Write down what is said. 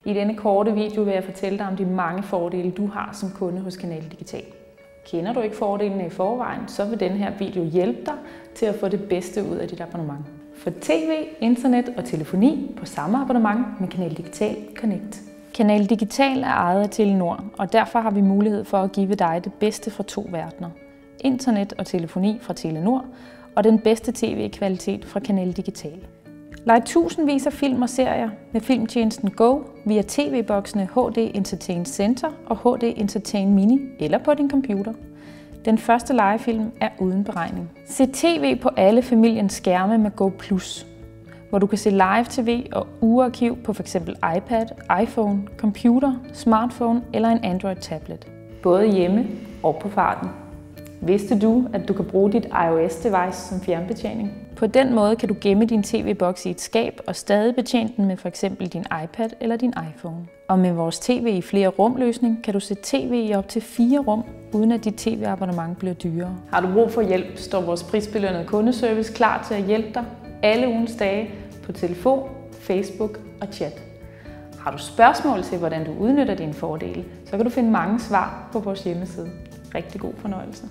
I denne korte video vil jeg fortælle dig om de mange fordele, du har som kunde hos Canal Digital. Kender du ikke fordelene i forvejen, så vil denne her video hjælpe dig til at få det bedste ud af dit abonnement. For tv, internet og telefoni på samme abonnement med Canal Digital Connect. Canal Digital er ejet af Telenor, og derfor har vi mulighed for at give dig det bedste fra to verdener. Internet og telefoni fra Telenor, og den bedste tv-kvalitet fra Canal Digital. Lej tusindvis af film og serier med filmtjenesten Go via tv-boksene HD Entertain Center og HD Entertain Mini eller på din computer. Den første legefilm er uden beregning. Se tv på alle familiens skærme med Go+, hvor du kan se live-tv og ugearkiv på f.eks. iPad, iPhone, computer, smartphone eller en Android-tablet. Både hjemme og på farten. Vidste du, at du kan bruge dit iOS-device som fjernbetjening? På den måde kan du gemme din tv-boks i et skab og stadig betjene den med f.eks. din iPad eller din iPhone. Og med vores tv i flere rum-løsning kan du se tv i op til 4 rum, uden at dit tv-abonnement bliver dyrere. Har du brug for hjælp, står vores prisbelønnede kundeservice klar til at hjælpe dig alle ugens dage på telefon, Facebook og chat. Har du spørgsmål til, hvordan du udnytter dine fordele, så kan du finde mange svar på vores hjemmeside. Rigtig god fornøjelse.